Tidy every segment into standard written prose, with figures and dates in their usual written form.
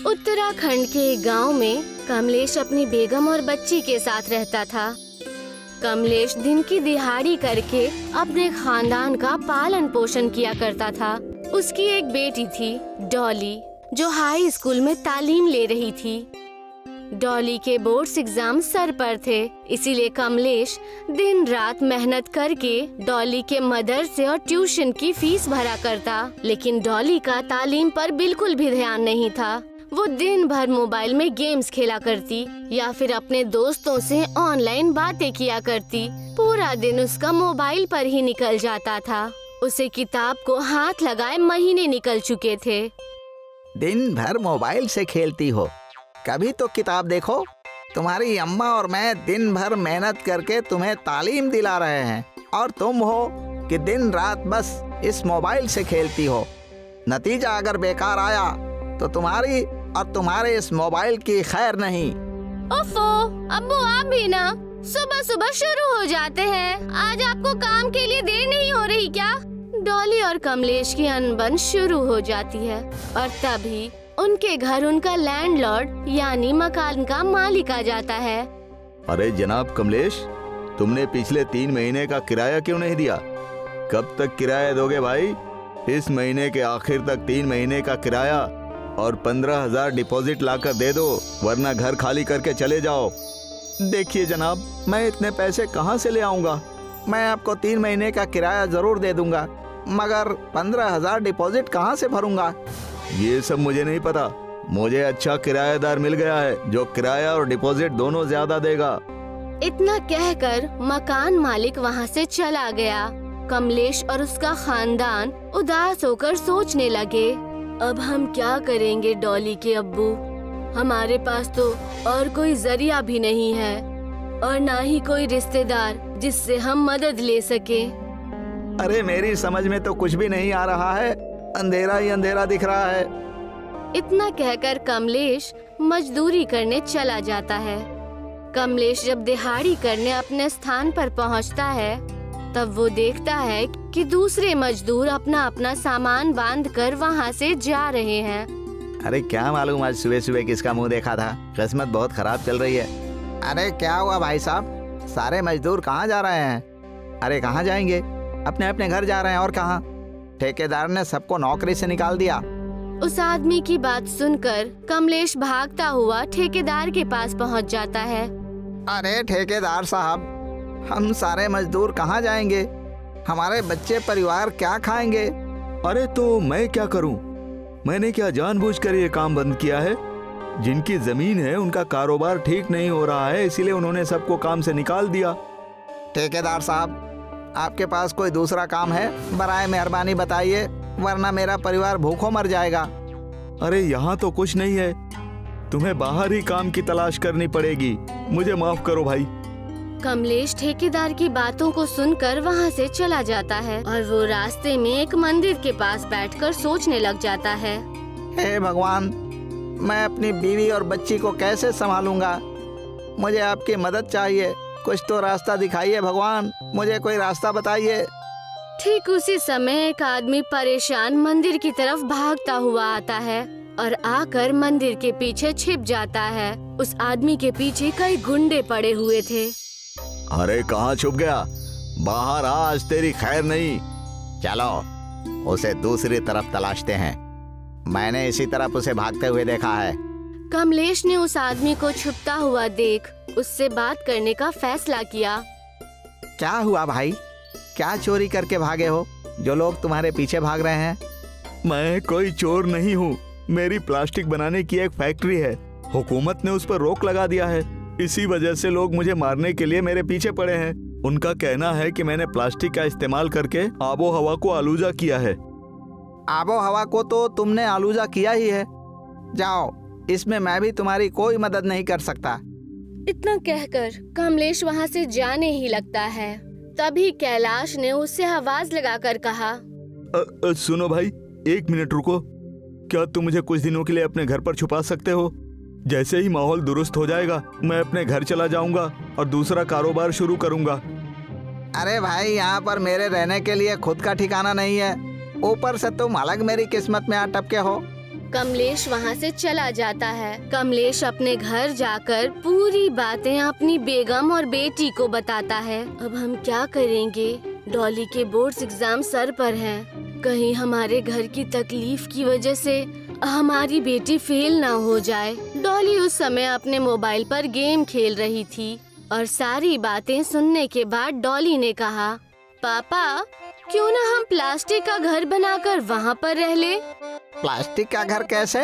उत्तराखंड के एक गांव में कमलेश अपनी बेगम और बच्ची के साथ रहता था। कमलेश दिन की दिहाड़ी करके अपने खानदान का पालन पोषण किया करता था। उसकी एक बेटी थी डॉली, जो हाई स्कूल में तालीम ले रही थी। डॉली के बोर्ड्स एग्जाम सर पर थे, इसीलिए कमलेश दिन रात मेहनत करके डॉली के मदरसे और ट्यूशन की फीस भरा करता। लेकिन डॉली का तालीम पर बिल्कुल भी ध्यान नहीं था। वो दिन भर मोबाइल में गेम्स खेला करती या फिर अपने दोस्तों से ऑनलाइन बातें किया करती। पूरा दिन उसका मोबाइल पर ही निकल जाता था। उसे किताब को हाथ लगाए महीने निकल चुके थे। दिन भर मोबाइल से खेलती हो, कभी तो किताब देखो। तुम्हारी अम्मा और मैं दिन भर मेहनत करके तुम्हें तालीम दिला रहे हैं और तुम हो कि दिन रात बस इस मोबाइल से खेलती हो। नतीजा अगर बेकार आया तो तुम्हारी और तुम्हारे इस मोबाइल की खैर नहीं। ओफो, अब्बू आप भी ना सुबह सुबह शुरू हो जाते हैं। आज आपको काम के लिए देर नहीं हो रही क्या? डॉली और कमलेश की अनबन शुरू हो जाती है और तभी उनके घर उनका लैंडलॉर्ड यानी मकान का मालिक आ जाता है। अरे जनाब कमलेश, तुमने पिछले 3 महीने का किराया क्यों नहीं दिया? कब तक किराया दोगे भाई? इस महीने के आखिर तक 3 महीने का किराया और 15,000 डिपॉजिट लाकर दे दो, वरना घर खाली करके चले जाओ। देखिए जनाब, मैं इतने पैसे कहाँ से ले आऊँगा? मैं आपको 3 महीने का किराया जरूर दे दूंगा, मगर 15,000 डिपॉजिट कहाँ से भरूंगा? ये सब मुझे नहीं पता। मुझे अच्छा किराएदार मिल गया है जो किराया और डिपॉजिट दोनों ज्यादा देगा। इतना कहकर मकान मालिक वहाँ से चला गया। कमलेश और उसका खानदान उदास होकर सोचने लगे, अब हम क्या करेंगे डॉली के अब्बू? हमारे पास तो और कोई जरिया भी नहीं है और ना ही कोई रिश्तेदार जिससे हम मदद ले सके। अरे मेरी समझ में तो कुछ भी नहीं आ रहा है, अंधेरा ही अंधेरा दिख रहा है। इतना कहकर कमलेश मजदूरी करने चला जाता है। कमलेश जब दिहाड़ी करने अपने स्थान पर पहुंचता है, तब वो देखता है कि दूसरे मजदूर अपना अपना सामान बांधकर वहां से जा रहे हैं। अरे क्या मालूम आज सुबह सुबह किसका मुंह देखा था, किस्मत बहुत खराब चल रही है। अरे क्या हुआ भाई साहब, सारे मजदूर कहाँ जा रहे हैं? अरे कहाँ जाएंगे? अपने अपने घर जा रहे हैं। और कहाँ? ठेकेदार ने सबको नौकरी से निकाल दिया। उस आदमी की बात सुनकर कमलेश भागता हुआ ठेकेदार के पास पहुंच जाता है। अरे ठेकेदार साहब, हम सारे मजदूर कहाँ जाएंगे? हमारे बच्चे परिवार क्या खाएंगे? अरे तो मैं क्या करूं? मैंने क्या जानबूझकर ये काम बंद किया है? जिनकी जमीन है उनका कारोबार ठीक नहीं हो रहा है, इसीलिए उन्होंने सबको काम से निकाल दिया। ठेकेदार साहब, आपके पास कोई दूसरा काम है? बराए मेहरबानी बताइए, वरना मेरा परिवार भूखों मर जाएगा। अरे यहाँ तो कुछ नहीं है, तुम्हें बाहर ही काम की तलाश करनी पड़ेगी। मुझे माफ करो भाई। कमलेश ठेकेदार की बातों को सुनकर वहाँ से चला जाता है और वो रास्ते में एक मंदिर के पास बैठकर सोचने लग जाता है, हे भगवान, मैं अपनी बीवी और बच्ची को कैसे संभालूंगा? मुझे आपकी मदद चाहिए, कुछ तो रास्ता दिखाइए भगवान, मुझे कोई रास्ता बताइए। ठीक उसी समय एक आदमी परेशान मंदिर की तरफ भागता हुआ आता है और आकर मंदिर के पीछे छिप जाता है। उस आदमी के पीछे कई गुंडे पड़े हुए थे। अरे कहाँ छुप गया? बाहर आ, आज तेरी खैर नहीं। चलो उसे दूसरी तरफ तलाशते हैं, मैंने इसी तरफ उसे भागते हुए देखा है। कमलेश ने उस आदमी को छुपता हुआ देख उससे बात करने का फैसला किया। क्या हुआ भाई, क्या चोरी करके भागे हो जो लोग तुम्हारे पीछे भाग रहे हैं? मैं कोई चोर नहीं हूँ, मेरी प्लास्टिक बनाने की एक फैक्ट्री है। हुकूमत ने उस पर रोक लगा दिया है, इसी वजह से लोग मुझे मारने के लिए मेरे पीछे पड़े हैं। उनका कहना है कि मैंने प्लास्टिक का इस्तेमाल करके आबो हवा को आलूजा किया है। आबो हवा को तो तुमने आलूजा किया ही है। जाओ, इसमें मैं भी तुम्हारी कोई मदद नहीं कर सकता। इतना कहकर कमलेश वहाँ से जाने ही लगता है। तभी कैलाश ने उससे आवाज लगाकर कहा, सुनो भाई, 1 मिनट रुको। क्या तुम मुझे कुछ दिनों के लिए अपने घर पर छुपा सकते हो? जैसे ही माहौल दुरुस्त हो जाएगा मैं अपने घर चला जाऊंगा और दूसरा कारोबार शुरू करूंगा। अरे भाई, यहाँ पर मेरे रहने के लिए खुद का ठिकाना नहीं है, ऊपर से तुम अलग मेरी किस्मत में आ टपके हो। कमलेश वहाँ से चला जाता है। कमलेश अपने घर जाकर पूरी बातें अपनी बेगम और बेटी को बताता है। अब हम क्या करेंगे? डॉली के बोर्ड्स एग्जाम सर पर हैं। कहीं हमारे घर की तकलीफ की वजह से हमारी बेटी फेल ना हो जाए। डॉली उस समय अपने मोबाइल पर गेम खेल रही थी और सारी बातें सुनने के बाद डॉली ने कहा, पापा क्यों ना हम प्लास्टिक का घर बनाकर वहाँ पर रह ले? प्लास्टिक का घर कैसे?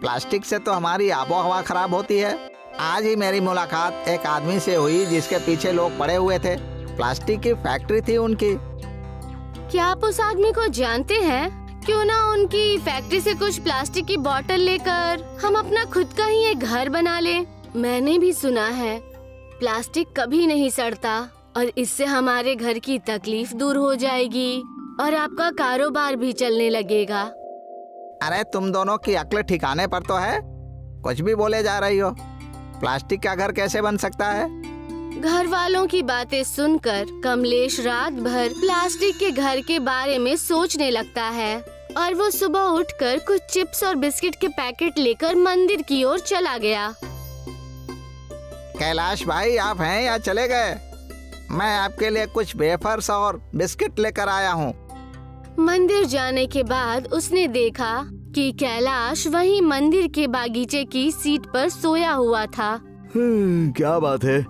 प्लास्टिक से तो हमारी आबो हवा खराब होती है। आज ही मेरी मुलाकात एक आदमी से हुई जिसके पीछे लोग पड़े हुए थे। प्लास्टिक की फैक्ट्री थी उनकी। क्या आप उस आदमी को जानते हैं? क्यों ना उनकी फैक्ट्री से कुछ प्लास्टिक की बोतल लेकर हम अपना खुद का ही एक घर बना ले। मैंने भी सुना है प्लास्टिक कभी नहीं सड़ता और इससे हमारे घर की तकलीफ दूर हो जाएगी और आपका कारोबार भी चलने लगेगा। अरे तुम दोनों की अक्ल ठिकाने पर तो है? कुछ भी बोले जा रही हो। प्लास्टिक का घर कैसे बन सकता है? घर वालों की बातें सुनकर कमलेश रात भर प्लास्टिक के घर के बारे में सोचने लगता है और वो सुबह उठकर कुछ चिप्स और बिस्किट के पैकेट लेकर मंदिर की ओर चला गया। कैलाश भाई, आप हैं या चले गए? मैं आपके लिए कुछ वेफर्स और बिस्किट लेकर आया हूँ। मंदिर जाने के बाद उसने देखा कि कैलाश वहीं मंदिर के बागीचे की सीट पर सोया हुआ था। क्या बात है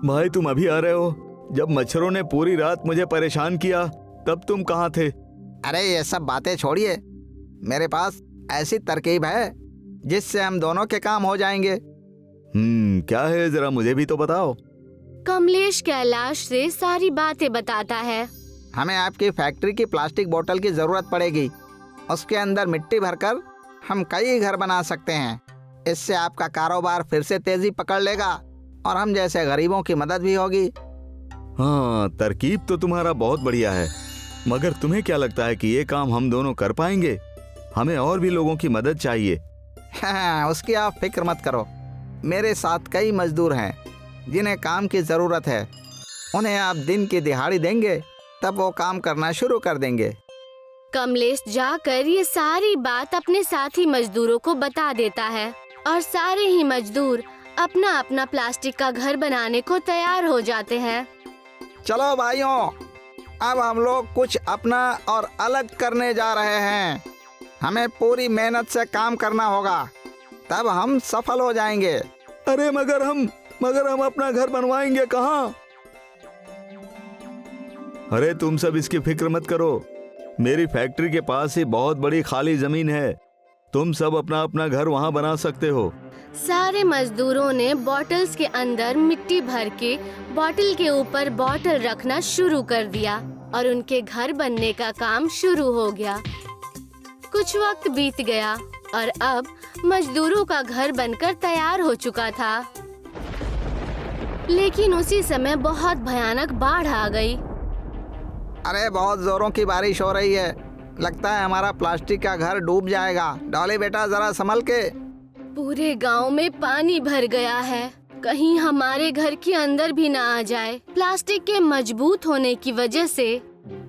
भाई, तुम अभी आ रहे हो? जब मच्छरों ने पूरी रात मुझे परेशान किया तब तुम कहाँ थे? अरे ये सब बातें छोड़िए, मेरे पास ऐसी तरकीब है जिससे हम दोनों के काम हो जाएंगे। क्या है, जरा मुझे भी तो बताओ। कमलेश कैलाश से सारी बातें बताता है। हमें आपकी फैक्ट्री की प्लास्टिक बोतल की जरूरत पड़ेगी। उसके अंदर मिट्टी भरकर हम कई घर बना सकते हैं। इससे आपका कारोबार फिर से तेजी पकड़ लेगा और हम जैसे गरीबों की मदद भी होगी। हाँ, तरकीब तो तुम्हारा बहुत बढ़िया है, मगर तुम्हें क्या लगता है कि ये काम हम दोनों कर पाएंगे? हमें और भी लोगों की मदद चाहिए। हाँ, उसकी आप फिक्र मत करो। मेरे साथ कई मजदूर हैं जिन्हें काम की ज़रूरत है। उन्हें आप दिन की दिहाड़ी देंगे तब वो काम करना शुरू कर देंगे। कमलेश जाकर ये सारी बात अपने साथी मजदूरों को बता देता है और सारे ही मजदूर अपना अपना प्लास्टिक का घर बनाने को तैयार हो जाते हैं। चलो भाइयों, अब हम लोग कुछ अपना और अलग करने जा रहे हैं। हमें पूरी मेहनत से काम करना होगा, तब हम सफल हो जाएंगे। अरे मगर हम अपना घर बनवाएंगे कहाँ? अरे तुम सब इसकी फिक्र मत करो, मेरी फैक्ट्री के पास ही बहुत बड़ी खाली जमीन है। तुम सब अपना अपना घर वहाँ बना सकते हो। सारे मजदूरों ने बॉटल्स के अंदर मिट्टी भर के बॉटल के ऊपर बॉटल रखना शुरू कर दिया और उनके घर बनने का काम शुरू हो गया। कुछ वक्त बीत गया और अब मजदूरों का घर बनकर तैयार हो चुका था। लेकिन उसी समय बहुत भयानक बाढ़ आ गई। अरे बहुत जोरों की बारिश हो रही है, लगता है हमारा प्लास्टिक का घर डूब जाएगा। डॉली बेटा, जरा संभल के। पूरे गांव में पानी भर गया है, कहीं हमारे घर के अंदर भी ना आ जाए। प्लास्टिक के मजबूत होने की वजह से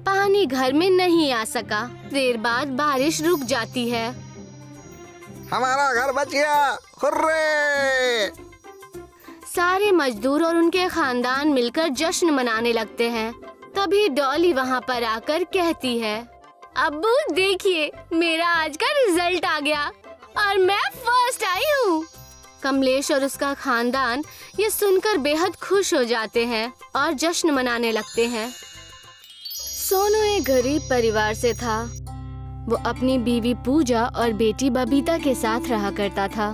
पानी घर में नहीं आ सका। देर बाद बारिश रुक जाती है। हमारा घर बच गया, हुर्रे! सारे मजदूर और उनके खानदान मिलकर जश्न मनाने लगते हैं। तभी डॉली वहाँ पर आकर कहती है, अब्बू देखिए, मेरा आज का रिजल्ट आ गया और मैं फर्स्ट आई हूँ। कमलेश और उसका खानदान ये सुनकर बेहद खुश हो जाते हैं और जश्न मनाने लगते हैं। सोनू एक गरीब परिवार से था। वो अपनी बीवी पूजा और बेटी बबीता के साथ रहा करता था।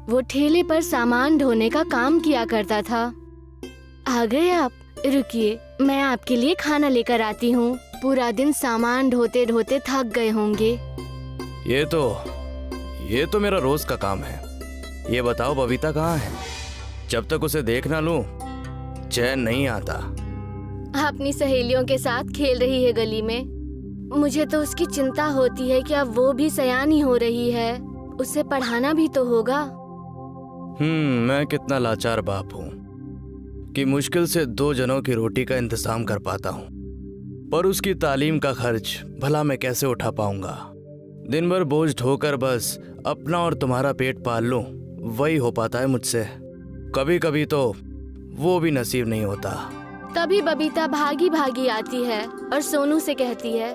वो ठेले पर सामान ढोने का काम किया करता था। आ गए आप? रुकिए, मैं आपके लिए खाना लेकर आती हूँ। पूरा दिन सामान ढोते ढोते थक गए होंगे। ये तो मेरा रोज का काम है। ये बताओ बबीता कहाँ है? जब तक उसे देख ना लूं चैन नहीं आता। अपनी सहेलियों के साथ खेल रही है गली में। मुझे तो उसकी चिंता होती है कि अब वो भी सयानी हो रही है, उसे पढ़ाना भी तो होगा। मैं कितना लाचार बाप हूँ कि मुश्किल से 2 जनों की रोटी का इंतजाम कर पाता हूँ, पर उसकी तालीम का खर्च भला मैं कैसे उठा पाऊंगा। दिन भर बोझ ढोकर बस अपना और तुम्हारा पेट पाल लूं, वही हो पाता है मुझसे। कभी कभी तो वो भी नसीब नहीं होता। तभी बबीता भागी भागी आती है और सोनू से कहती है,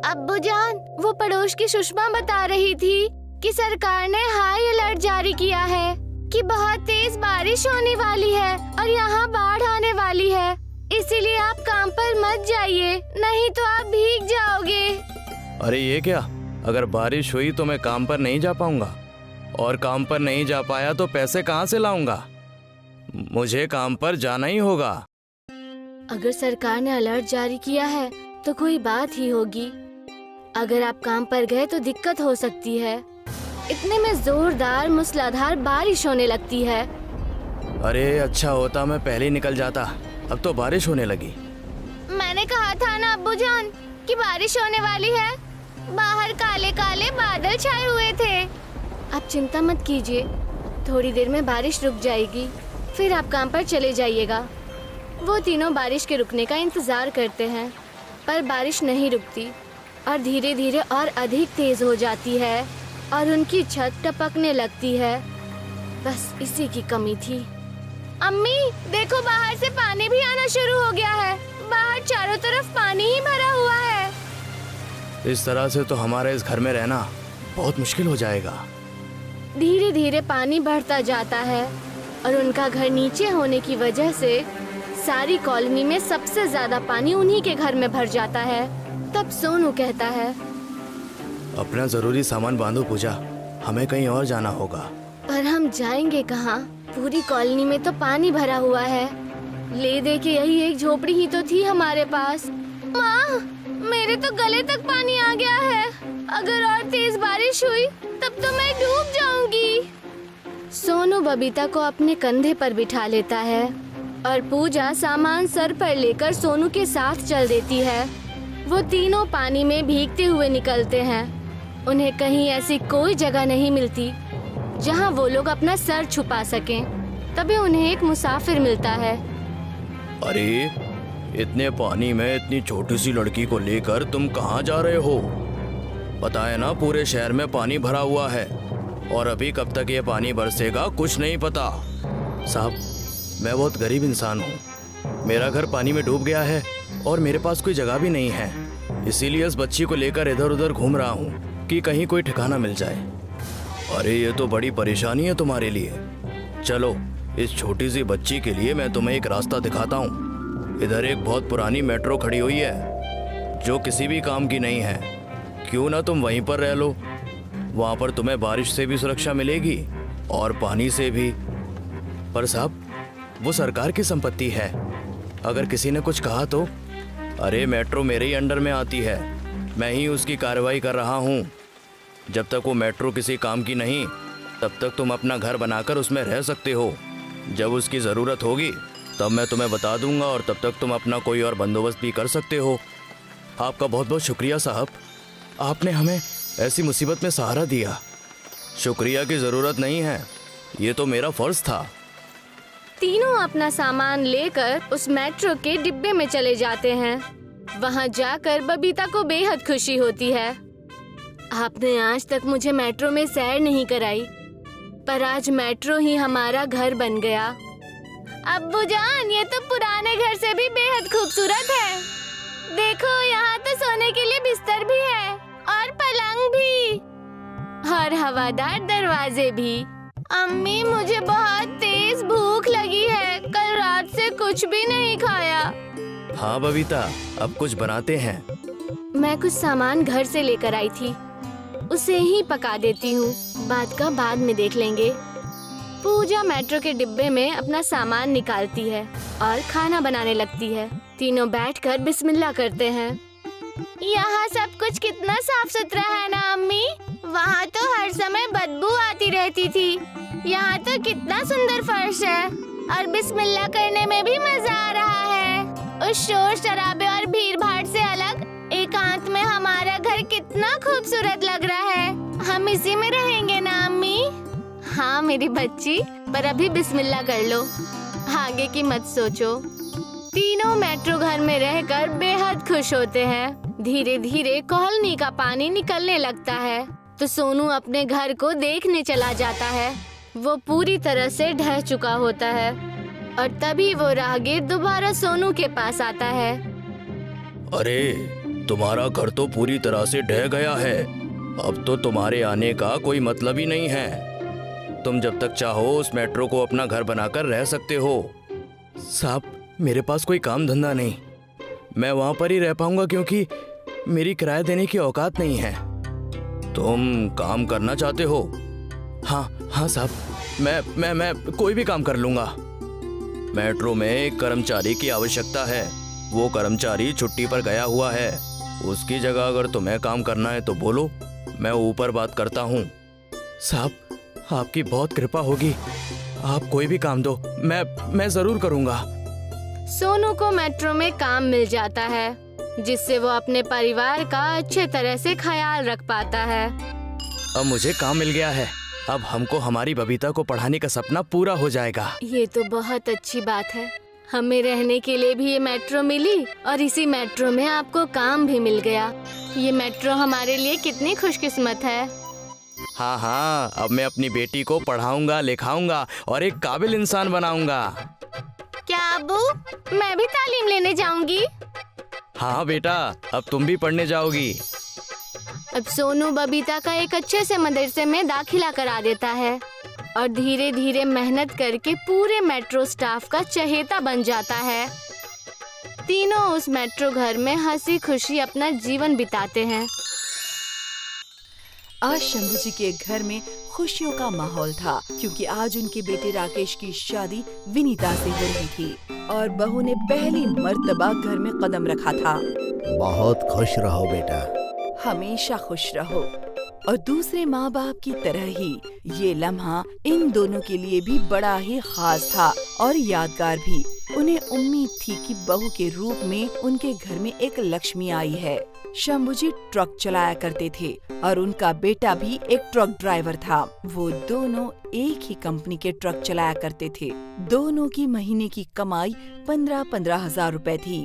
अब्बू जान, वो पड़ोस की सुषमा बता रही थी कि सरकार ने हाई अलर्ट जारी किया है कि बहुत तेज बारिश होने वाली है और यहाँ बाढ़ आने वाली है। इसीलिए आप काम पर मत जाइए, नहीं तो आप भीग जाओगे। अरे ये क्या, अगर बारिश हुई तो मैं काम पर नहीं जा पाऊंगा, और काम पर नहीं जा पाया तो पैसे कहाँ से लाऊंगा? मुझे काम पर जाना ही होगा। अगर सरकार ने अलर्ट जारी किया है तो कोई बात ही होगी। अगर आप काम पर गए तो दिक्कत हो सकती है। इतने में जोरदार मूसलाधार बारिश होने लगती है। अरे अच्छा होता मैं पहले ही निकल जाता, अब तो बारिश होने लगी। मैंने कहा था ना अब्बू जान कि बारिश होने वाली है। बाहर काले काले बादल छाए हुए थे। आप चिंता मत कीजिए, थोड़ी देर में बारिश रुक जाएगी, फिर आप काम पर चले जाइएगा। वो तीनों बारिश के रुकने का इंतजार करते हैं, पर बारिश नहीं रुकती और धीरे धीरे और अधिक तेज हो जाती है और उनकी छत टपकने लगती है। बस इसी की कमी थी। अम्मी देखो, बाहर से पानी भी आना शुरू हो गया है। बाहर चारों तरफ पानी ही भरा हुआ है। इस तरह से तो हमारे इस घर में रहना बहुत मुश्किल हो जाएगा। धीरे धीरे पानी बढ़ता जाता है और उनका घर नीचे होने की वजह से सारी कॉलोनी में सबसे ज्यादा पानी उन्हीं के घर में भर जाता है। तब सोनू कहता है, अपना जरूरी सामान बांधो पूजा, हमें कहीं और जाना होगा। पर हम जाएंगे कहाँ? पूरी कॉलोनी में तो पानी भरा हुआ है। ले दे के यही एक झोपड़ी ही तो थी हमारे पास। माँ, मेरे तो गले तक पानी आ गया है। अगर और तेज बारिश हुई तब तो मैं डूब जाऊंगी। सोनू बबीता को अपने कंधे पर बिठा लेता है और पूजा सामान सर पर लेकर सोनू के साथ चल देती है। वो तीनों पानी में भीगते हुए निकलते हैं। उन्हें कहीं ऐसी कोई जगह नहीं मिलती जहां वो लोग अपना सर छुपा सकें। तभी उन्हें एक मुसाफिर मिलता है। अरे इतने पानी में इतनी छोटी सी लड़की को लेकर तुम कहाँ जा रहे हो? पता है ना पूरे शहर में पानी भरा हुआ है और अभी कब तक ये पानी बरसेगा कुछ नहीं पता। साहब, मैं बहुत गरीब इंसान हूँ। मेरा घर पानी में डूब गया है और मेरे पास कोई जगह भी नहीं है, इसीलिए इस बच्ची को लेकर इधर उधर घूम रहा हूँ कि कहीं कोई ठिकाना मिल जाए। अरे ये तो बड़ी परेशानी है तुम्हारे लिए। चलो, इस छोटी सी बच्ची के लिए मैं तुम्हें एक रास्ता दिखाता हूँ। इधर एक बहुत पुरानी मेट्रो खड़ी हुई है जो किसी भी काम की नहीं है। क्यों ना तुम वहीं पर रह लो, वहाँ पर तुम्हें बारिश से भी सुरक्षा मिलेगी और पानी से भी। पर साहब, वो सरकार की संपत्ति है, अगर किसी ने कुछ कहा तो? अरे मेट्रो मेरे ही अंडर में आती है, मैं ही उसकी कार्रवाई कर रहा हूँ। जब तक वो मेट्रो किसी काम की नहीं तब तक तुम अपना घर बनाकर उसमें रह सकते हो। जब उसकी ज़रूरत होगी तब मैं तुम्हें बता दूंगा और तब तक तुम अपना कोई और बंदोबस्त भी कर सकते हो। आपका बहुत बहुत शुक्रिया साहब, आपने हमें ऐसी मुसीबत में सहारा दिया। शुक्रिया की ज़रूरत नहीं है, ये तो मेरा फ़र्ज़ था। तीनों अपना सामान लेकर उस मेट्रो के डिब्बे में चले जाते हैं। वहाँ जाकर बबीता को बेहद खुशी होती है। आपने आज तक मुझे मेट्रो में सैर नहीं कराई, पर आज मेट्रो ही हमारा घर बन गया। अब्बू जान, ये तो पुराने घर से भी बेहद खूबसूरत है। देखो, यहाँ तो सोने के लिए बिस्तर भी है और पलंग भी और हवादार दरवाजे भी। अम्मी, मुझे बहुत तेज भूख लगी है, कल रात से कुछ भी नहीं खाया। हाँ बबीता, अब कुछ बनाते हैं। मैं कुछ सामान घर से लेकर आई थी, उसे ही पका देती हूँ, बात का बाद में देख लेंगे। पूजा मेट्रो के डिब्बे में अपना सामान निकालती है और खाना बनाने लगती है। तीनों बैठकर बिस्मिल्लाह करते हैं। यहाँ सब कुछ कितना साफ सुथरा है ना अम्मी? वहाँ तो हर समय बदबू आती रहती थी, यहाँ तो कितना सुंदर फर्श है और बिस्मिल्लाह करने में भी मजा आ रहा है। उस शोर शराबे और भीड़ भाड़ से अलग एकांत में हमारा घर कितना खूबसूरत लग रहा है। हम इसी में रहेंगे ना अम्मी? हाँ मेरी बच्ची, पर अभी बिस्मिल्लाह कर लो, आगे की मत सोचो। तीनों मेट्रो घर में रहकर बेहद खुश होते हैं। धीरे धीरे कॉलोनी का पानी निकलने लगता है तो सोनू अपने घर को देखने चला जाता है। वो पूरी तरह से ढह चुका होता है और तभी वो राहगीर दोबारा सोनू के पास आता है। अरे, तुम्हारा घर तो पूरी तरह से ढह गया है। अब तो तुम्हारे आने का कोई मतलब ही नहीं है। तुम जब तक चाहो उस मेट्रो को अपना घर बनाकर रह सकते हो। साहब, मेरे पास कोई काम धंधा नहीं। मैं वहाँ पर ही रह पाऊंगा क्योंकि मेरी किराया देने की औकात नहीं है। तुम काम करना चाहते हो? हाँ साहब, मैं कोई भी काम कर लूँगा। मेट्रो में एक कर्मचारी की आवश्यकता है। वो कर्मचारी छुट्टी पर गया हुआ है। उसकी जगह अगर तुम्हें काम करना है तो बोलो, मैं ऊपर बात करता हूँ। साहब, आपकी बहुत कृपा होगी। आप कोई भी काम दो, मैं ज़रूर करूँगा। सोनू को मेट्रो में काम मिल जाता है जिससे वो अपने परिवार का अच्छे तरह से ख्याल रख पाता है। अब मुझे काम मिल गया है। अब हमको हमारी बबीता को पढ़ाने का सपना पूरा हो जाएगा। ये तो बहुत अच्छी बात है। हमें रहने के लिए भी ये मेट्रो मिली और इसी मेट्रो में आपको काम भी मिल गया। ये मेट्रो हमारे लिए कितनी खुशकिस्मत है। हाँ, अब मैं अपनी बेटी को पढ़ाऊंगा, लिखाऊंगा और एक काबिल इंसान बनाऊंगा। क्या अब्बू, मैं भी तालीम लेने जाऊंगी? हाँ बेटा, अब तुम भी पढ़ने जाओगी। अब सोनू बबीता का एक अच्छे से मदरसे में दाखिला करा देता है और धीरे धीरे मेहनत करके पूरे मेट्रो स्टाफ का चहेता बन जाता है। तीनों उस मेट्रो घर में हंसी खुशी अपना जीवन बिताते हैं। आज शंभू जी के घर में खुशियों का माहौल था क्योंकि आज उनके बेटे राकेश की शादी विनीता से हो रही थी और बहू ने पहली मर्तबा घर में कदम रखा था। बहुत खुश रहो बेटा। हमेशा खुश रहो। और दूसरे माँ बाप की तरह ही ये लम्हा इन दोनों के लिए भी बड़ा ही खास था और यादगार भी। उन्हें उम्मीद थी कि बहू के रूप में उनके घर में एक लक्ष्मी आई है। शंभू जी ट्रक चलाया करते थे और उनका बेटा भी एक ट्रक ड्राइवर था। वो दोनों एक ही कंपनी के ट्रक चलाया करते थे। दोनों की महीने की कमाई 15-15 हजार रुपए थी।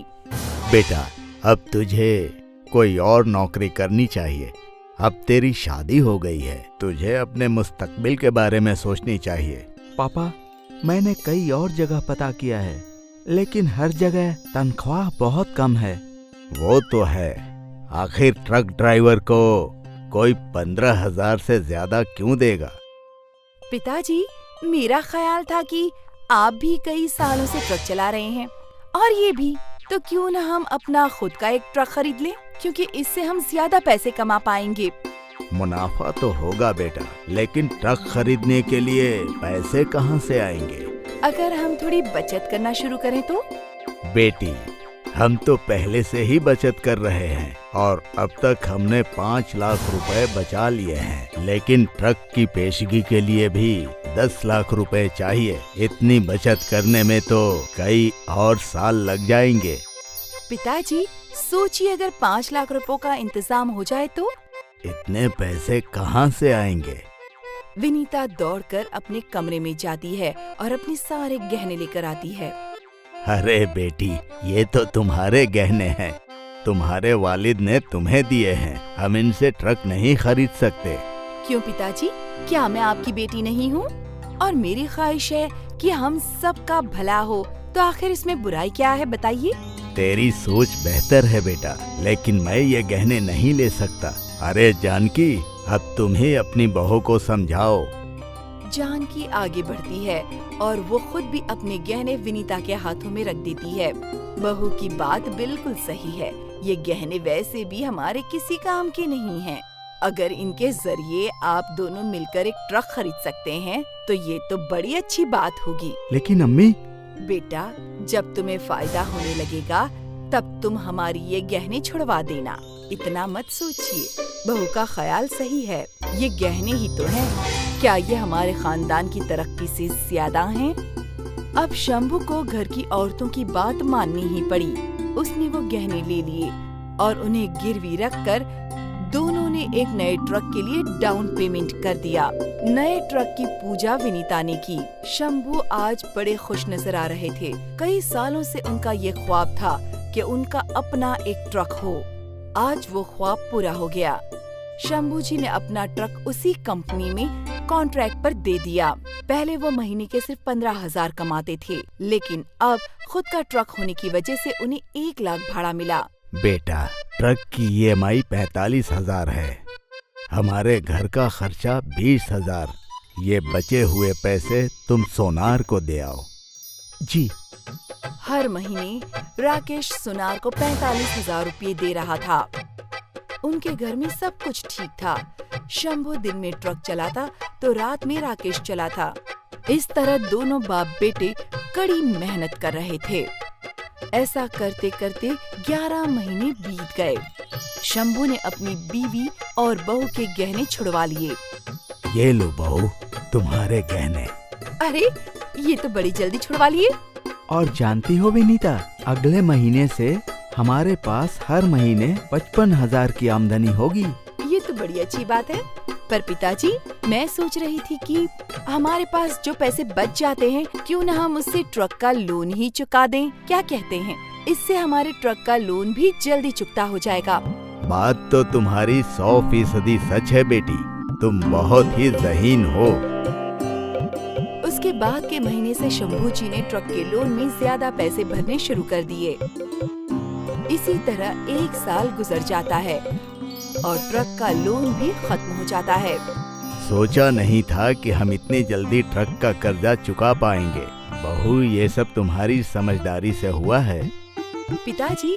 बेटा, अब तुझे कोई और नौकरी करनी चाहिए। अब तेरी शादी हो गई है, तुझे अपने मुस्तकबिल के बारे में सोचनी चाहिए। पापा, मैंने कई और जगह पता किया है लेकिन हर जगह तनख्वाह बहुत कम है। वो तो है, आखिर ट्रक ड्राइवर को कोई 15,000 से ज्यादा क्यों देगा? पिताजी, मेरा ख्याल था कि आप भी कई सालों से ट्रक चला रहे हैं और ये भी, तो क्यों न हम अपना खुद का एक ट्रक खरीद लें, क्योंकि इससे हम ज्यादा पैसे कमा पाएंगे। मुनाफा तो होगा बेटा, लेकिन ट्रक खरीदने के लिए पैसे कहाँ से आएंगे? अगर हम थोड़ी बचत करना शुरू करें तो? बेटी, हम तो पहले से ही बचत कर रहे हैं और अब तक हमने 5 लाख रुपए बचा लिए हैं, लेकिन ट्रक की पेशगी के लिए भी 10 लाख रुपए चाहिए। इतनी बचत करने में तो कई और साल लग जाएंगे। पिताजी, सोचिए अगर 5 लाख रुपयों का इंतजाम हो जाए तो? इतने पैसे कहाँ से आएंगे? विनीता दौड़कर अपने कमरे में जाती है और अपने सारे गहने लेकर आती है। अरे बेटी, ये तो तुम्हारे गहने हैं, तुम्हारे वालिद ने तुम्हें दिए हैं। हम इनसे ट्रक नहीं खरीद सकते। क्यों पिताजी, क्या मैं आपकी बेटी नहीं हूँ? और मेरी ख्वाहिश है कि हम सबका भला हो, तो आखिर इसमें बुराई क्या है, बताइए। तेरी सोच बेहतर है बेटा, लेकिन मैं ये गहने नहीं ले सकता। अरे जानकी, अब तुम ही अपनी बहू को समझाओ। जानकी आगे बढ़ती है और वो खुद भी अपने गहने विनीता के हाथों में रख देती है। बहू की बात बिल्कुल सही है, ये गहने वैसे भी हमारे किसी काम के नहीं हैं। अगर इनके जरिए आप दोनों मिलकर एक ट्रक खरीद सकते हैं तो ये तो बड़ी अच्छी बात होगी। लेकिन अम्मी, बेटा, जब तुम्हें फायदा होने लगेगा तब तुम हमारी ये गहने छुड़वा देना। इतना मत सोचिए, बहू का ख्याल सही है, ये गहने ही तो हैं। क्या ये हमारे खानदान की तरक्की से ज्यादा हैं? अब शंभू को घर की औरतों की बात माननी ही पड़ी। उसने वो गहने ले लिए और उन्हें गिरवी रखकर दोनों उन्होंने एक नए ट्रक के लिए डाउन पेमेंट कर दिया। नए ट्रक की पूजा विनीता ने की। शंभू आज बड़े खुश नजर आ रहे थे। कई सालों से उनका ये ख्वाब था कि उनका अपना एक ट्रक हो। आज वो ख्वाब पूरा हो गया। शंभू जी ने अपना ट्रक उसी कंपनी में कॉन्ट्रैक्ट पर दे दिया। पहले वो महीने के सिर्फ 15,000 कमाते थे, लेकिन अब खुद का ट्रक होने की वजह से उन्हें 1 लाख भाड़ा मिला। बेटा, ट्रक की EMI 45,000 है। हमारे घर का खर्चा 20,000। ये बचे हुए पैसे तुम सोनार को दे आओ। जी। हर महीने राकेश सोनार को 45,000 रुपये दे रहा था। उनके घर में सब कुछ ठीक था। शंभू दिन में ट्रक चलाता तो रात में राकेश चलाता। इस तरह दोनों बाप बेटे कड़ी मेहनत कर रहे थे। ऐसा करते करते 11 महीने बीत गए। शंभू ने अपनी बीवी और बहू के गहने छुड़वा लिए। ये लो बहू, तुम्हारे गहने। अरे, ये तो बड़ी जल्दी छुड़वा लिए। और जानती हो विनीता, अगले महीने से हमारे पास हर महीने 55,000 की आमदनी होगी। ये तो बड़ी अच्छी बात है। पर पिताजी, मैं सोच रही थी कि हमारे पास जो पैसे बच जाते हैं, क्यों न हम उससे ट्रक का लोन ही चुका दें। क्या कहते हैं? इससे हमारे ट्रक का लोन भी जल्दी चुकता हो जाएगा। बात तो तुम्हारी 100% सच है बेटी। तुम बहुत ही ज़हीन हो। उसके बाद के महीने से शंभू जी ने ट्रक के लोन में ज्यादा पैसे भरने शुरू कर दिए। इसी तरह 1 साल गुजर जाता है और ट्रक का लोन भी खत्म हो जाता है। सोचा नहीं था कि हम इतनी जल्दी ट्रक का कर्जा चुका पाएंगे। बहू, ये सब तुम्हारी समझदारी से हुआ है। पिताजी,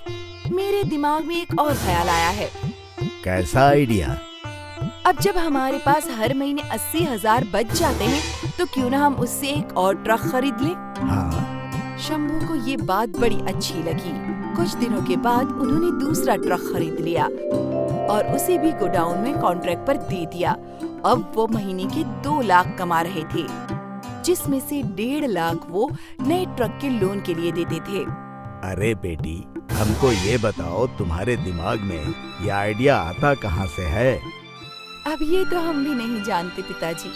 मेरे दिमाग में एक और ख्याल आया है। कैसा आइडिया? अब जब हमारे पास हर महीने 80,000 बच जाते हैं, तो क्यों ना हम उससे एक और ट्रक खरीद लें? हाँ। शंभू को ये बात बड़ी अच्छी लगी। कुछ दिनों के बाद उन्होंने दूसरा ट्रक खरीद लिया और उसे भी गोडाउन में कॉन्ट्रैक्ट पर दे दिया। अब वो महीने के 2 लाख कमा रहे थे, जिसमें से 1.5 लाख वो नए ट्रक के लोन के लिए देते थे। अरे बेटी, हमको ये बताओ, तुम्हारे दिमाग में ये आइडिया आता कहाँ से है? अब ये तो हम भी नहीं जानते पिताजी।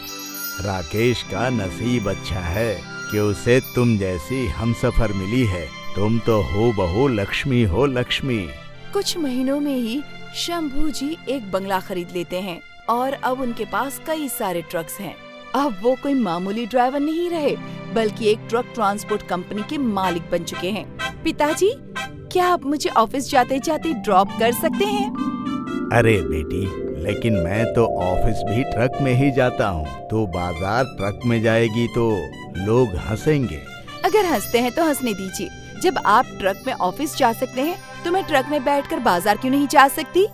राकेश का नसीब अच्छा है कि उसे तुम जैसी हमसफर मिली है। तुम तो हो बहू लक्ष्मी हो लक्ष्मी। कुछ महीनों में ही शंभू जी एक बंगला खरीद लेते हैं और अब उनके पास कई सारे ट्रक्स हैं। अब वो कोई मामूली ड्राइवर नहीं रहे, बल्कि एक ट्रक ट्रांसपोर्ट कंपनी के मालिक बन चुके हैं। पिताजी, क्या आप मुझे ऑफिस जाते जाते ड्रॉप कर सकते हैं? अरे बेटी, लेकिन मैं तो ऑफिस भी ट्रक में ही जाता हूँ। तो बाजार ट्रक में जाएगी तो लोग हंसेंगे। अगर हंसते हैं तो हंसने दीजिए। जब आप ट्रक में ऑफिस जा सकते हैं, तो मैं ट्रक में बैठकर बाजार क्यों नहीं जा सकती?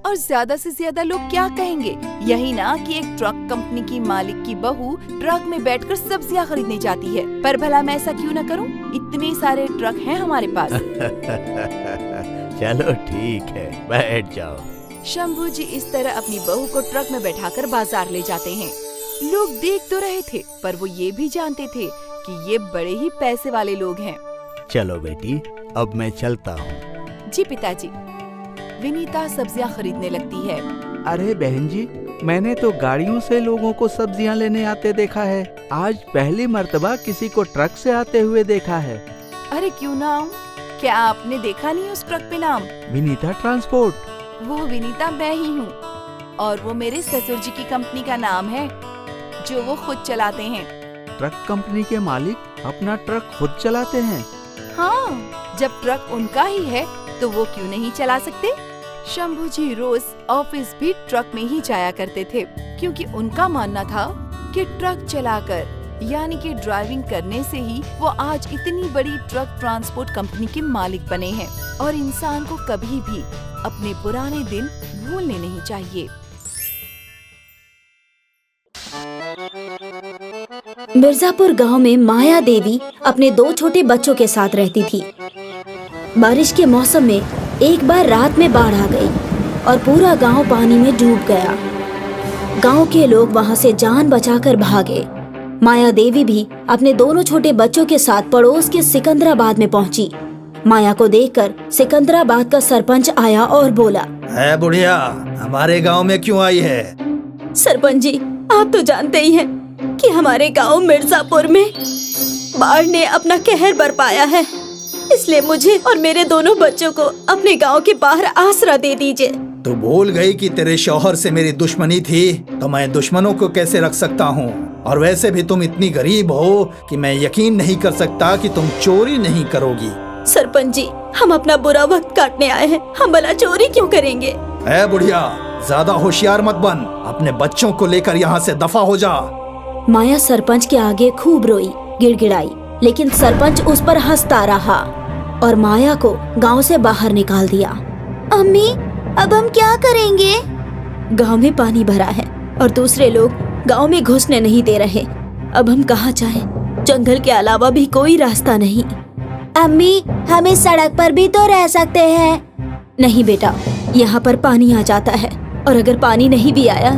और ज्यादा से ज्यादा लोग क्या कहेंगे? यही ना कि एक ट्रक कंपनी की मालिक की बहू ट्रक में बैठकर सब्जियां खरीदने जाती है। पर भला मैं ऐसा क्यों ना करूं? इतने सारे ट्रक हैं हमारे पास। चलो ठीक है, बैठ जाओ। शंभू जी इस तरह अपनी बहू को ट्रक में बैठाकर बाजार ले जाते हैं। लोग देख तो रहे थे, पर वो ये भी जानते थे कि ये बड़े ही पैसे वाले लोग हैं। चलो बेटी, अब मैं चलता हूँ। जी पिताजी। विनीता सब्जियां खरीदने लगती है। अरे बहन जी, मैंने तो गाड़ियों से लोगों को सब्जियां लेने आते देखा है। आज पहली मर्तबा किसी को ट्रक से आते हुए देखा है। अरे क्यों ना आऊं? क्या आपने देखा नहीं उस ट्रक पे नाम? विनीता ट्रांसपोर्ट। वो विनीता मैं ही हूँ और वो मेरे ससुर जी की कंपनी का नाम है, जो वो खुद चलाते हैं। ट्रक कंपनी के मालिक अपना ट्रक खुद चलाते हैं? हाँ, जब ट्रक उनका ही है तो वो क्यों नहीं चला सकते? शंभू जी रोज ऑफिस भी ट्रक में ही जाया करते थे, क्योंकि उनका मानना था कि ट्रक चलाकर यानी कि ड्राइविंग करने से ही वो आज इतनी बड़ी ट्रक ट्रांसपोर्ट कंपनी के मालिक बने हैं। और इंसान को कभी भी अपने पुराने दिन भूलने नहीं चाहिए। मिर्जापुर गांव में माया देवी अपने 2 छोटे बच्चों के साथ रहती थी। बारिश के मौसम में एक बार रात में बाढ़ आ गई और पूरा गांव पानी में डूब गया। गांव के लोग वहां से जान बचाकर भागे। माया देवी भी अपने दोनों छोटे बच्चों के साथ पड़ोस के सिकंदराबाद में पहुंची। माया को देखकर सिकंदराबाद का सरपंच आया और बोला, है बुढ़िया, हमारे गांव में क्यों आई है? सरपंच जी, आप तो जानते ही हैं कि हमारे गांव मिर्जापुर में बाढ़ ने अपना कहर बरपाया है। इसलिए मुझे और मेरे दोनों बच्चों को अपने गांव के बाहर आसरा दे दीजिए। तो भूल गई कि तेरे शौहर से मेरी दुश्मनी थी, तो मैं दुश्मनों को कैसे रख सकता हूँ? और वैसे भी तुम इतनी गरीब हो कि मैं यकीन नहीं कर सकता कि तुम चोरी नहीं करोगी। सरपंच जी, हम अपना बुरा वक्त काटने आए हैं, हम भला चोरी क्यों करेंगे? है बुढ़िया, ज्यादा होशियार मत बन, अपने बच्चों को लेकर यहाँ से दफा हो जा। माया सरपंच के आगे खूब रोई, गिड़गिड़ाई, लेकिन सरपंच उस पर हंसता रहा और माया को गांव से बाहर निकाल दिया। अम्मी, अब हम क्या करेंगे? गांव में पानी भरा है और दूसरे लोग गांव में घुसने नहीं दे रहे। अब हम कहाँ जाएं? जंगल के अलावा भी कोई रास्ता नहीं। अम्मी, हम इस सड़क पर भी तो रह सकते हैं। नहीं बेटा, यहाँ पर पानी आ जाता है और अगर पानी नहीं भी आया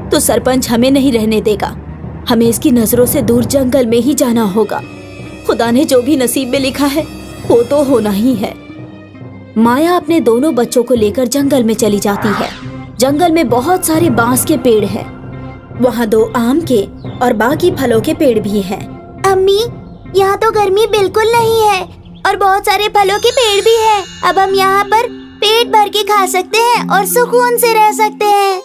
तो सरपंच हमें नहीं रहने देगा। हमें इसकी नजरों से दूर जंगल में ही जाना होगा। खुदा ने जो भी नसीब में लिखा है वो तो होना ही है। माया अपने दोनों बच्चों को लेकर जंगल में चली जाती है। जंगल में बहुत सारे बांस के पेड़ हैं। वहाँ 2 आम के और बाकी फलों के पेड़ भी हैं। अम्मी, यहाँ तो गर्मी बिल्कुल नहीं है और बहुत सारे फलों के पेड़ भी हैं। अब हम यहाँ पर पेट भर के खा सकते हैं और सुकून से रह सकते हैं।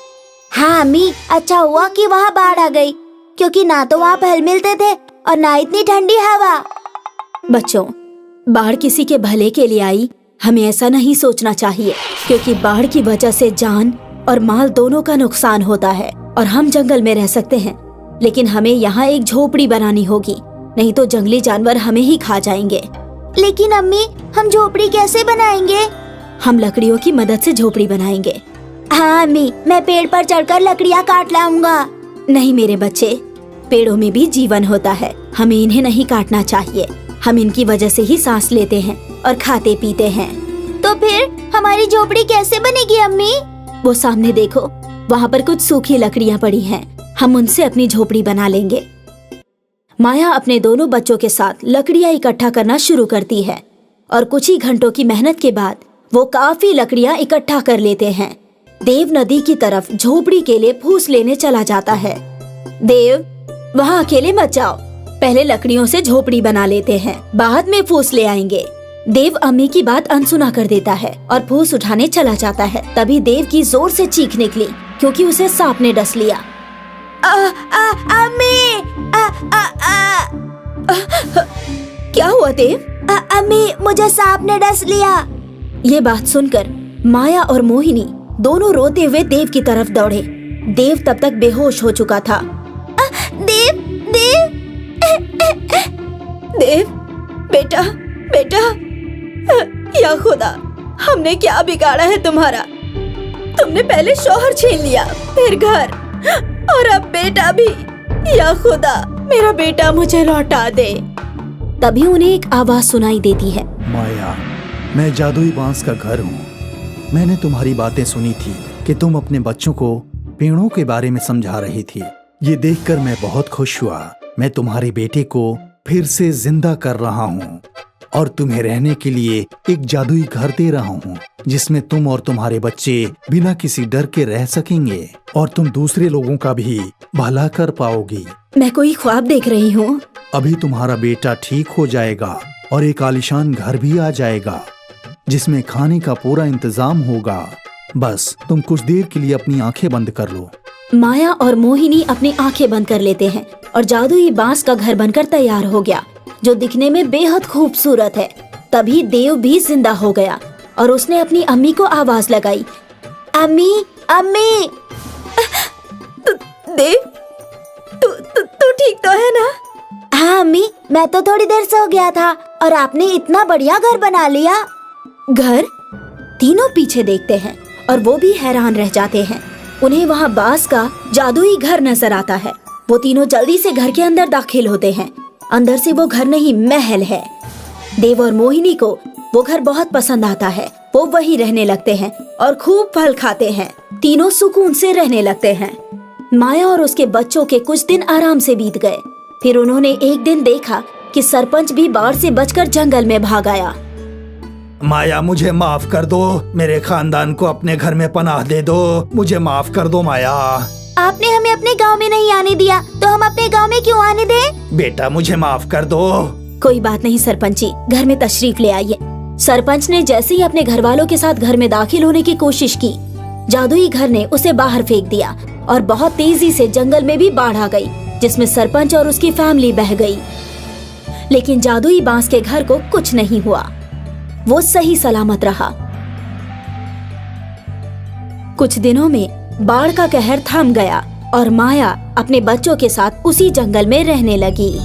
हाँ अम्मी, अच्छा हुआ कि वहाँ बाढ़ आ गई, क्योंकि ना तो वहाँ फल मिलते थे और ना इतनी ठंडी हवा। बच्चों, बाढ़ किसी के भले के लिए आई, हमें ऐसा नहीं सोचना चाहिए, क्योंकि बाढ़ की वजह से जान और माल दोनों का नुकसान होता है। और हम जंगल में रह सकते हैं, लेकिन हमें यहाँ एक झोपड़ी बनानी होगी, नहीं तो जंगली जानवर हमें ही खा जाएंगे। लेकिन अम्मी, हम झोपड़ी कैसे बनाएंगे? हम लकड़ियों की मदद से झोपड़ी बनाएंगे। हाँ अम्मी, मैं पेड़ पर चढ़कर लकड़ियाँ काट लाऊंगा। नहीं मेरे बच्चे, पेड़ों में भी जीवन होता है, हमें इन्हें नहीं काटना चाहिए। हम इनकी वजह से ही सांस लेते हैं और खाते पीते हैं। तो फिर हमारी झोपड़ी कैसे बनेगी अम्मी? वो सामने देखो, वहाँ पर कुछ सूखी लकड़ियाँ पड़ी हैं, हम उनसे अपनी झोपड़ी बना लेंगे। माया अपने दोनों बच्चों के साथ लकड़ियाँ इकट्ठा करना शुरू करती है और कुछ ही घंटों की मेहनत के बाद वो काफी लकड़ियाँ इकट्ठा कर लेते हैं। देव नदी की तरफ झोपड़ी के लिए फूस लेने चला जाता है। देव, वहाँ अकेले मत जाओ, पहले लकड़ियों से झोपड़ी बना लेते हैं, बाद में फूस ले आएंगे। देव अम्मी की बात अनसुना कर देता है और फूस उठाने चला जाता है। तभी देव की जोर से चीख निकली, क्योंकि उसे सांप ने डस लिया। अम्मी, क्या हुआ देव? अम्मी, मुझे सांप ने डस लिया। ये बात सुनकर माया और मोहिनी दोनों रोते हुए देव की तरफ दौड़े। देव तब तक बेहोश हो चुका था। देव, देव, देव, बेटा, बेटा, या खुदा, हमने क्या बिगाड़ा है तुम्हारा? तुमने पहले शौहर छीन लिया, फिर घर और अब बेटा भी। या खुदा, मेरा बेटा मुझे लौटा दे। तभी उन्हें एक आवाज सुनाई देती है। माया, मैं जादुई बांस का घर हूँ। मैंने तुम्हारी बातें सुनी थी कि तुम अपने बच्चों को पेड़ों के बारे में समझा रही थी। ये देखकर मैं बहुत खुश हुआ। मैं तुम्हारे बेटे को फिर से जिंदा कर रहा हूँ और तुम्हें रहने के लिए एक जादुई घर दे रहा हूँ, जिसमें तुम और तुम्हारे बच्चे बिना किसी डर के रह सकेंगे और तुम दूसरे लोगों का भी भला कर पाओगी। मैं कोई ख्वाब देख रही हूँ। अभी तुम्हारा बेटा ठीक हो जाएगा और एक आलीशान घर भी आ जाएगा, जिसमें खाने का पूरा इंतजाम होगा। बस तुम कुछ देर के लिए अपनी आंखें बंद कर लो। माया और मोहिनी अपनी आंखें बंद कर लेते हैं और जादुई बांस का घर बनकर तैयार हो गया, जो दिखने में बेहद खूबसूरत है। तभी देव भी जिंदा हो गया और उसने अपनी अम्मी को आवाज लगाई, अम्मी, अम्मी। देव, तू ठीक तो है ना? हाँ अम्मी, मैं तो थोड़ी देर सो गया था और आपने इतना बढ़िया घर बना लिया। घर? तीनों पीछे देखते हैं और वो भी हैरान रह जाते हैं। उन्हें वहाँ बांस का जादुई घर नजर आता है। वो तीनों जल्दी से घर के अंदर दाखिल होते हैं। अंदर से वो घर नहीं, महल है। देव और मोहिनी को वो घर बहुत पसंद आता है। वो वहीं रहने लगते हैं और खूब फल खाते हैं। तीनों सुकून से रहने लगते हैं। माया और उसके बच्चों के कुछ दिन आराम से बीत गए। फिर उन्होंने एक दिन देखा कि सरपंच भी बाढ़ से बचकर जंगल में भाग आया। माया मुझे माफ कर दो, मेरे खानदान को अपने घर में पनाह दे दो, मुझे माफ कर दो माया। आपने हमें अपने गांव में नहीं आने दिया, तो हम अपने गांव में क्यों आने दें? बेटा मुझे माफ कर दो। कोई बात नहीं सरपंच जी, घर में तशरीफ ले आइए। सरपंच ने जैसे ही अपने घर वालों के साथ घर में दाखिल होने की कोशिश की, जादुई घर ने उसे बाहर फेंक दिया और बहुत तेजी से जंगल में भी बाढ़ आ गई, जिसमें सरपंच और उसकी फैमिली बह गई। लेकिन जादुई बांस के घर को कुछ नहीं हुआ, वो सही सलामत रहा। कुछ दिनों में बाढ़ का कहर थम गया और माया अपने बच्चों के साथ उसी जंगल में रहने लगी।